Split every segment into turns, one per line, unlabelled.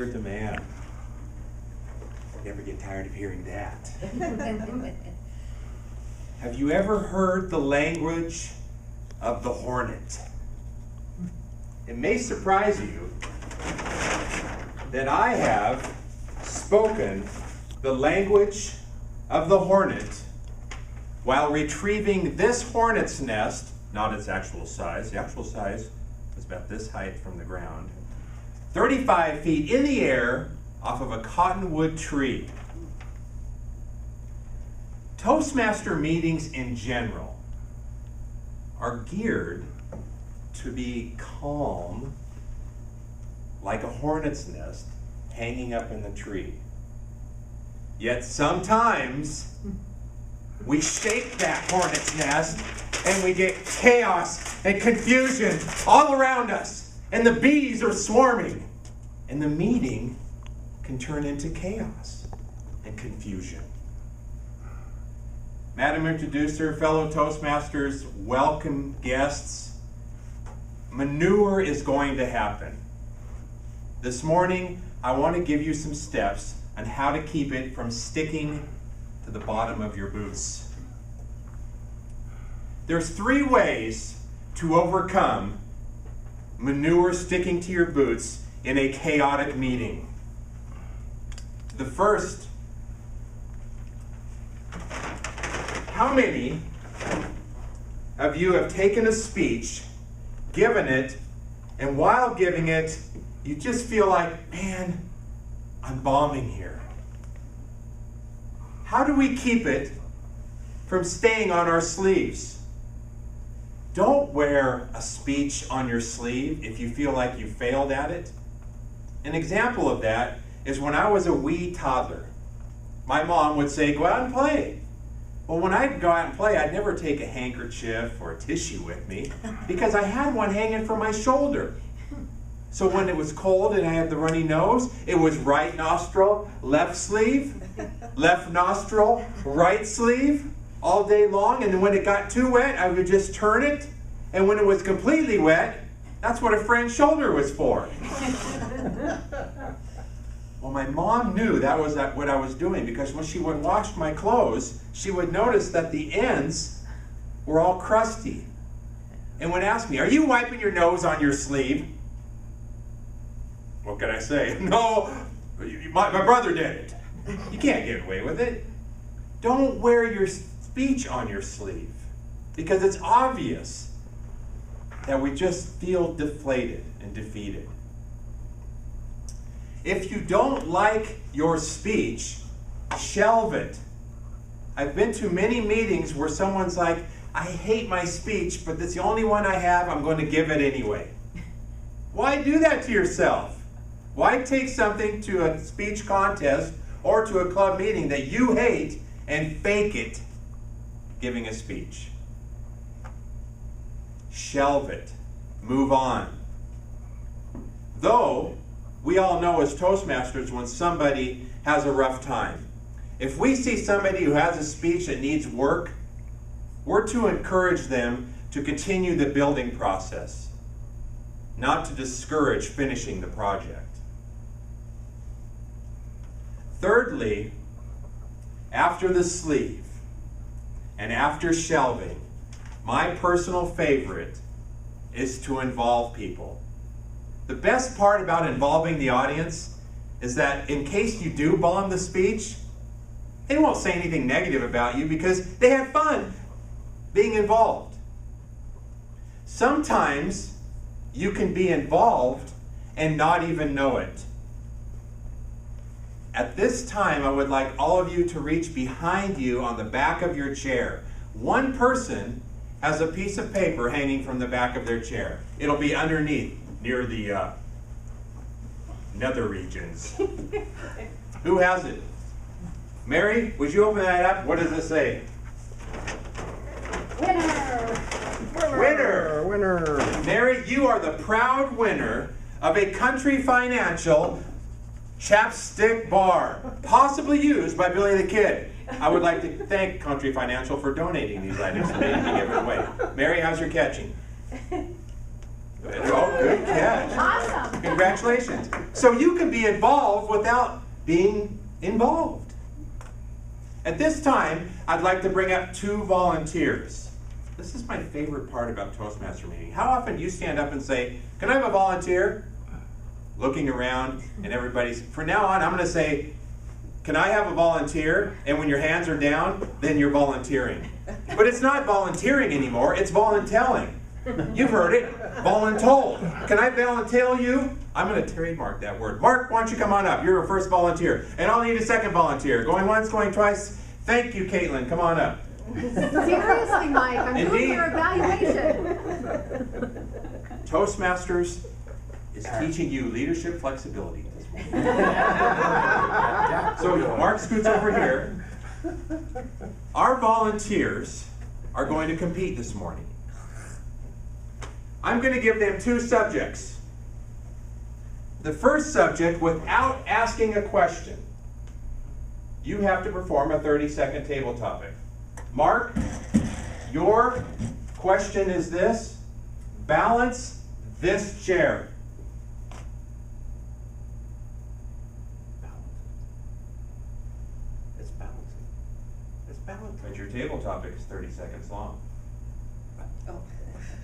popular demand. Never get tired of hearing that. Have you ever heard the language of the hornet? It may surprise you that I have spoken the language of the hornet while retrieving this hornet's nest, not its actual size. The actual size was about this height from the ground, 35 feet in the air off of a cottonwood tree. Toastmaster meetings in general are geared to be calm, like a hornet's nest hanging up in the tree. Yet sometimes we shake that hornet's nest and we get chaos and confusion all around us, and the bees are swarming, and the meeting can turn into chaos and confusion. Madam Introducer, fellow Toastmasters, welcome guests. Manure is going to happen. This morning, I want to give you some steps on how to keep it from sticking to the bottom of your boots. There's 3 ways to overcome manure sticking to your boots in a chaotic meeting. The first, how many of you have taken a speech, given it, and while giving it, you just feel like, man, I'm bombing here? How do we keep it from staying on our sleeves? Don't wear a speech on your sleeve if you feel like you failed at it. An example of that is when I was a wee toddler. My mom would say, go out and play. Well, when I'd go out and play, I'd never take a handkerchief or a tissue with me because I had one hanging from my shoulder. So when it was cold and I had the runny nose, it was right nostril, left sleeve, left nostril, right sleeve, all day long. And then when it got too wet, I would just turn it. And when it was completely wet, that's what a friend's shoulder was for. Well, my mom knew that was what I was doing, because when she would wash my clothes, she would notice that the ends were all crusty and would ask me, are you wiping your nose on your sleeve? What can I say? No, my brother did it. You can't get away with it. Don't wear your speech on your sleeve, because it's obvious that we just feel deflated and defeated. If you don't like your speech, shelve it. I've been to many meetings where someone's like, I hate my speech, but it's the only one I have, I'm going to give it anyway. Why do that to yourself? Why take something to a speech contest or to a club meeting that you hate and fake it giving a speech? Shelve it. Move on. Though, we all know as Toastmasters when somebody has a rough time. If we see somebody who has a speech that needs work, we're to encourage them to continue the building process, not to discourage finishing the project. Thirdly, after the sleeve and after shelving, my personal favorite is to involve people. The best part about involving the audience is that in case you do bomb the speech, they won't say anything negative about you because they had fun being involved. Sometimes you can be involved and not even know it. At this time, I would like all of you to reach behind you on the back of your chair. One person has a piece of paper hanging from the back of their chair. It'll be underneath, near the nether regions. Who has it? Mary, would you open that up? What does it say?
Winner!
Winner!
Winner!
Mary, you are the proud winner of a Country Financial chapstick bar, possibly used by Billy the Kid. I would like to thank Country Financial for donating these items to me to give it away. Mary, how's your catching? Oh, good catch.
Awesome.
Congratulations. So you can be involved without being involved. At this time, I'd like to bring up 2 volunteers. This is my favorite part about Toastmaster meeting. How often do you stand up and say, "Can I have a volunteer?" Looking around and everybody's, from now on, I'm going to say, "Can I have a volunteer?" And when your hands are down, then you're volunteering. But it's not volunteering anymore, it's voluntelling. You've heard it, voluntold. Can I volunteer you? I'm going to trademark that word. Mark, why don't you come on up? You're our first volunteer. And I'll need a second volunteer. Going once, going twice. Thank you, Caitlin. Come on up.
Seriously, Mike, I'm
Indeed.
doing your evaluation.
Toastmasters is teaching you leadership flexibility this morning. So Mark scoots over here. Our volunteers are going to compete this morning. I'm going to give them 2 subjects. The first subject, without asking a question, you have to perform a 30-second table topic. Mark, your question is this: balance this chair.
It's balancing. It's balancing.
But your table topic is 30 seconds long.
Oh.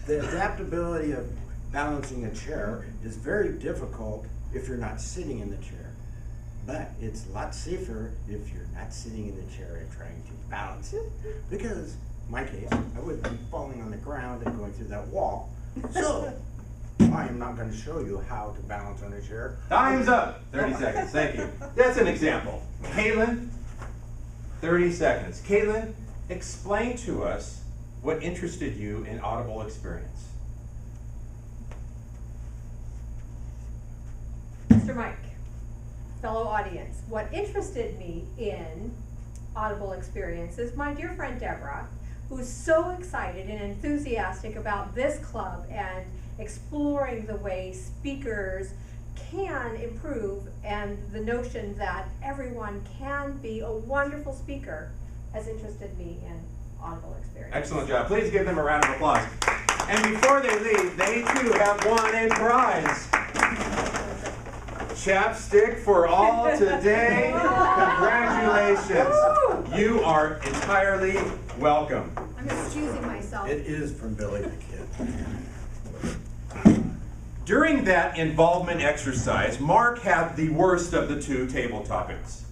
The adaptability of balancing a chair is very difficult if you're not sitting in the chair. But it's a lot safer if you're not sitting in the chair and trying to balance it. Because, in my case, I would be falling on the ground and going through that wall. So, I am not going to show you how to balance on a chair.
Time's up. 30 seconds. Thank you. That's an example. Caitlin, 30 seconds. Caitlin, explain to us what interested you in audible experience.
Mr. Mike, fellow audience, what interested me in audible experience is my dear friend Deborah, who's so excited and enthusiastic about this club and exploring the way speakers can improve, and the notion that everyone can be a wonderful speaker has interested me in audible experience.
Excellent job. Please give them a round of applause. And before they leave, they too have won a prize. Chapstick for all today. Congratulations. You are entirely welcome.
I'm excusing myself.
It is from Billy the Kid.
During that involvement exercise, Mark had the worst of the 2 table topics.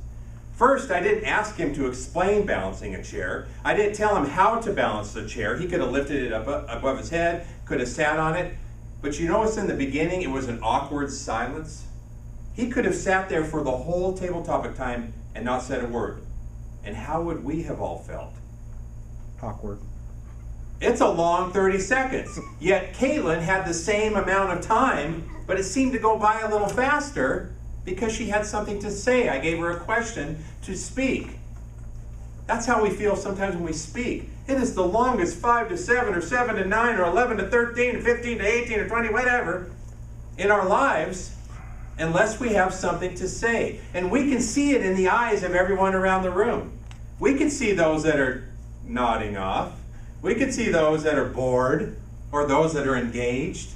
First, I didn't ask him to explain balancing a chair. I didn't tell him how to balance the chair. He could have lifted it up above his head, could have sat on it. But you notice in the beginning it was an awkward silence? He could have sat there for the whole table topic time and not said a word. And how would we have all felt?
Awkward.
It's a long 30 seconds. Yet Caitlin had the same amount of time, but it seemed to go by a little faster because she had something to say. I gave her a question to speak. That's how we feel sometimes when we speak. It is the longest 5 to 7 or 7 to 9 or 11 to 13 or 15 to 18 or 20, whatever, in our lives, unless we have something to say. And we can see it in the eyes of everyone around the room. We can see those that are nodding off. We can see those that are bored or those that are engaged.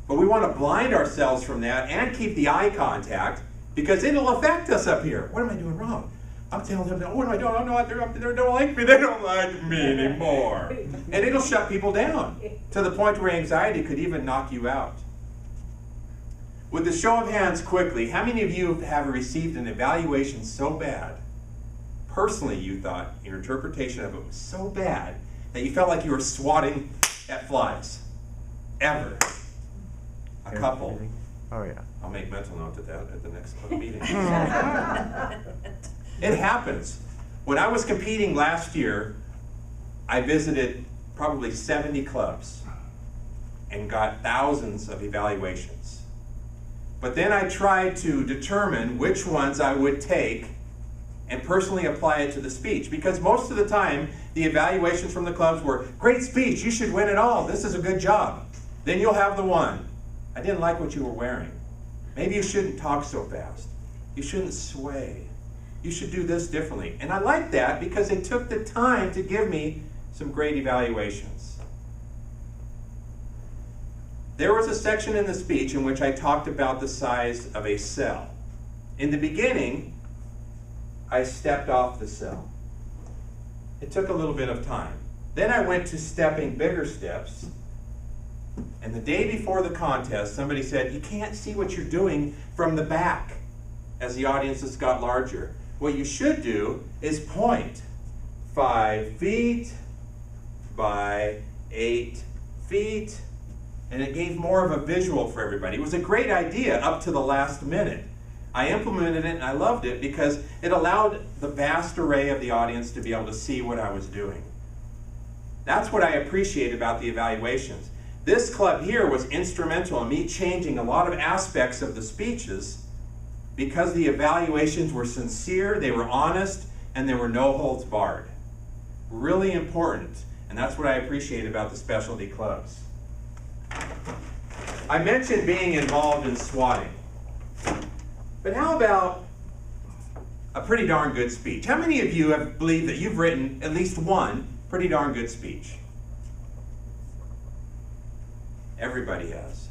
But we want to blind ourselves from that and keep the eye contact because it'll affect us up here. What am I doing wrong? I'm telling them, what am I doing? I'm not, they're up there, they don't like me. They don't like me anymore. And it'll shut people down to the point where anxiety could even knock you out. With a show of hands quickly, how many of you have received an evaluation so bad, personally you thought your interpretation of it was so bad that you felt like you were swatting at flies? Ever? A couple.
Oh yeah.
I'll make mental note of that at the next club meeting. It happens. When I was competing last year, I visited probably 70 clubs and got thousands of evaluations. But then I tried to determine which ones I would take and personally apply it to the speech, because most of the time the evaluations from the clubs were, great speech, you should win it all, this is a good job. Then you'll have the one, I didn't like what you were wearing. Maybe you shouldn't talk so fast. You shouldn't sway. You should do this differently. And I like that because they took the time to give me some great evaluations. there was a section in the speech in which I talked about the size of a cell. In the beginning, I stepped off the cell. It took a little bit of time. Then I went to stepping bigger steps. And the day before the contest, somebody said, you can't see what you're doing from the back as the audiences got larger. What you should do is point 5 feet by 8 feet. And it gave more of a visual for everybody. It was a great idea up to the last minute. I implemented it and I loved it because it allowed the vast array of the audience to be able to see what I was doing. That's what I appreciate about the evaluations. This club here was instrumental in me changing a lot of aspects of the speeches because the evaluations were sincere, they were honest, and there were no holds barred. Really important, and that's what I appreciate about the specialty clubs. I mentioned being involved in swatting. But how about a pretty darn good speech? How many of you have believed that you've written at least one pretty darn good speech? Everybody has.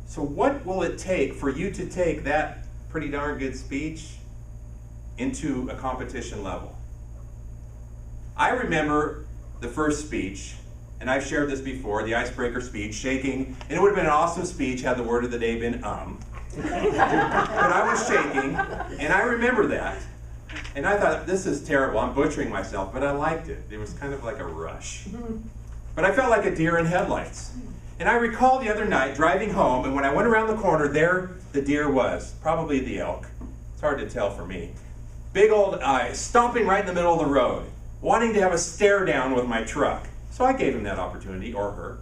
So what will it take for you to take that pretty darn good speech into a competition level? I remember the first speech, and I've shared this before, the icebreaker speech, shaking, and it would have been an awesome speech had the word of the day been But I was shaking, and I remember that. And I thought, this is terrible, I'm butchering myself, but I liked it. It was kind of like a rush. But I felt like a deer in headlights. And I recall the other night driving home, and when I went around the corner, there the deer was, probably the elk. It's hard to tell for me. Big old eyes, stomping right in the middle of the road, wanting to have a stare down with my truck. So I gave him that opportunity, or her,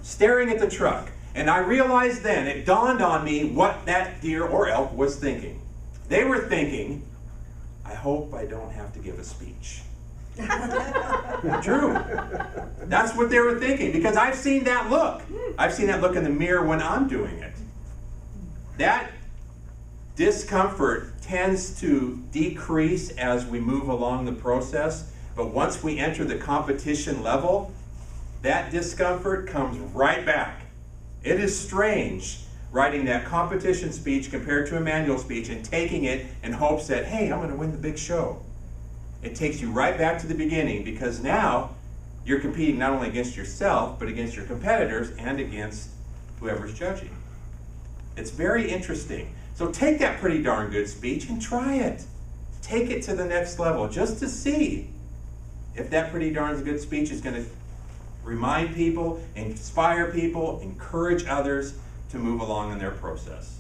staring at the truck. And I realized then, it dawned on me what that deer or elk was thinking. They were thinking, I hope I don't have to give a speech. True. That's what they were thinking, because I've seen that look. I've seen that look in the mirror when I'm doing it. That discomfort tends to decrease as we move along the process, but once we enter the competition level, that discomfort comes right back. It is strange writing that competition speech compared to a manual speech and taking it in hopes that, hey, I'm going to win the big show. It takes you right back to the beginning, because now you're competing not only against yourself, but against your competitors and against whoever's judging. It's very interesting. So take that pretty darn good speech and try it. Take it to the next level just to see if that pretty darn good speech is going to remind people, inspire people, encourage others to move along in their process.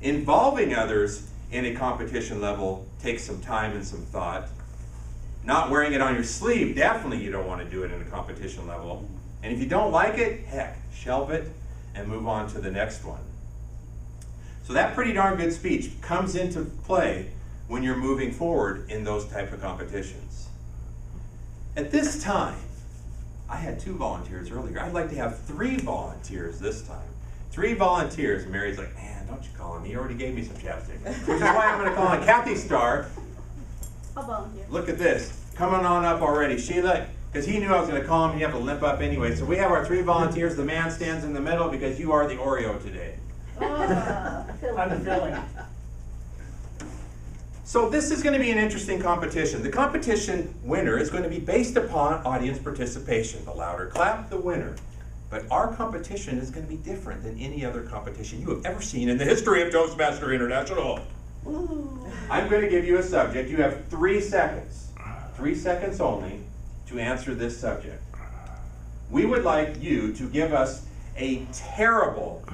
Involving others in a competition level takes some time and some thought. Not wearing it on your sleeve, definitely you don't want to do it in a competition level. And if you don't like it, heck, shelve it and move on to the next one. So that pretty darn good speech comes into play when you're moving forward in those type of competitions. At this time, I had 2 volunteers earlier. I'd like to have 3 volunteers this time. 3 volunteers. And Mary's like, man, don't you call him. He already gave me some chapstick. Which is why I'm going to call on Kathy Starr.
I'll volunteer.
Look at this. Coming on up already. Sheila, because he knew I was going to call him and you have to limp up anyway. So we have our 3 volunteers. The man stands in the middle because you are the Oreo today.
I'm the filling.
So this is going to be an interesting competition. The competition winner is going to be based upon audience participation. The louder clap, the winner. But our competition is going to be different than any other competition you have ever seen in the history of Toastmaster International. I'm going to give you a subject. You have 3 seconds, 3 seconds only, to answer this subject. We would like you to give us a terrible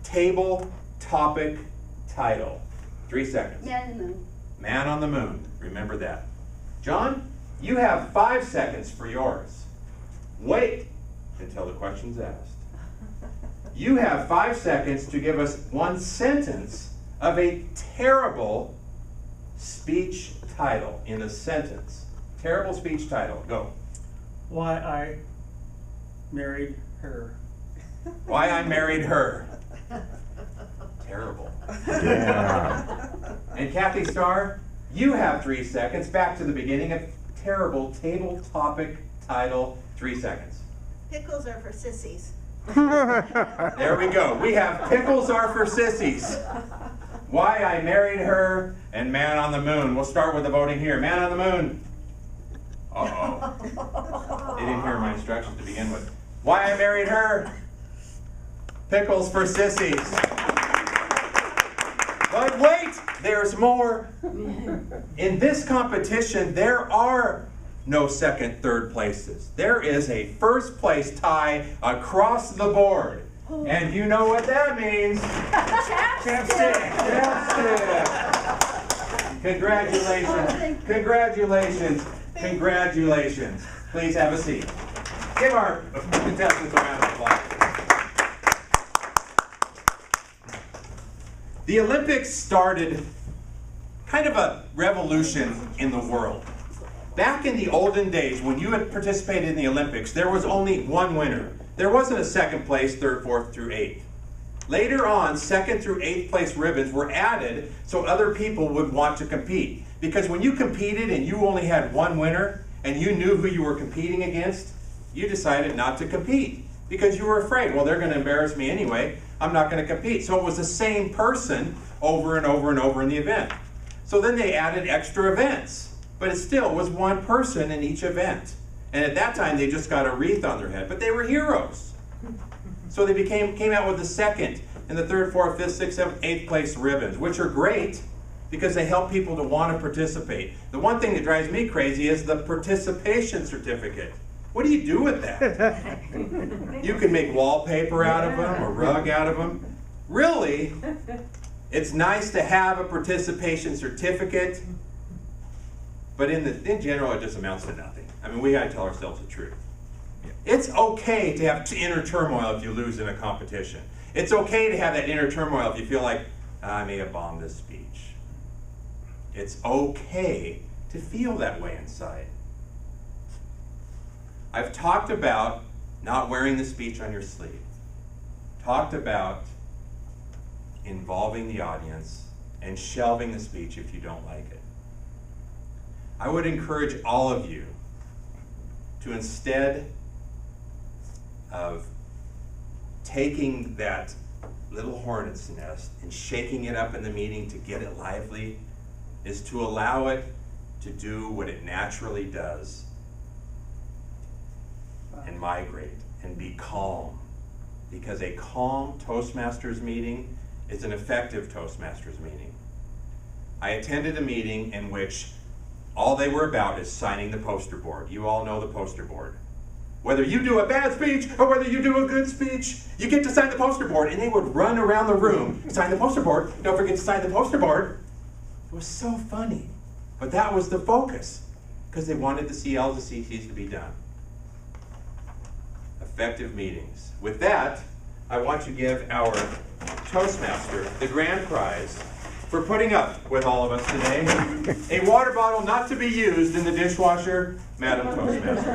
table topic title. 3 seconds.
Man in the moon.
Man on the moon. Remember that. John, you have 5 seconds for yours. Wait until the question's asked. You have 5 seconds to give us 1 sentence of a terrible speech title in a sentence. Terrible speech title. Go.
Why I married her.
Why I married her. Terrible.
Yeah.
And Kathy Starr, you have 3 seconds. Back to the beginning of terrible table topic title. 3 seconds.
Pickles are for sissies.
There we go. We have pickles are for sissies. Why I married her and man on the moon. We'll start with the voting here. Man on the moon. Uh-oh. They didn't hear my instructions to begin with. Why I married her. Pickles for sissies. But wait, there's more. In this competition, there are no second, third places. There is a first place tie across the board. And you know what that means.
Chapstick.
Chapstick. Congratulations. Congratulations. Congratulations. Please have a seat. Give our contestants a round of applause. The Olympics started kind of a revolution in the world. Back in the olden days, when you had participated in the Olympics, there was only one winner. There wasn't a second place, third, fourth through eighth. Later on, second through eighth place ribbons were added so other people would want to compete. Because when you competed and you only had one winner and you knew who you were competing against, you decided not to compete because you were afraid, well, they're going to embarrass me anyway, I'm not going to compete. So it was the same person over and over and over in the event. So then they added extra events, but it still was one person in each event. And at that time, they just got a wreath on their head, but they were heroes. So they came out with the second and the third, fourth, fifth, sixth, seventh, eighth place ribbons, which are great because they help people to want to participate. The one thing that drives me crazy is the participation certificate. What do you do with that? You can make wallpaper out of them, or rug out of them. Really, it's nice to have a participation certificate, but in general, it just amounts to nothing. I mean, we got to tell ourselves the truth. It's okay to have inner turmoil if you lose in a competition. It's okay to have that inner turmoil if you feel like, I may have bombed this speech. It's okay to feel that way inside. I've talked about not wearing the speech on your sleeve. Talked about involving the audience and shelving the speech if you don't like it. I would encourage all of you to, instead of taking that little hornet's nest and shaking it up in the meeting to get it lively, is to allow it to do what it naturally does and migrate and be calm. Because a calm Toastmasters meeting is an effective Toastmasters meeting. I attended a meeting in which all they were about is signing the poster board. You all know the poster board. Whether you do a bad speech or whether you do a good speech, you get to sign the poster board. And they would run around the room, sign the poster board. Don't forget to sign the poster board. It was so funny. But that was the focus, because they wanted the CLs and CTs to be done. Effective meetings. With that, I want to give our Toastmaster the grand prize for putting up with all of us today. A water bottle not to be used in the dishwasher, Madam Toastmaster.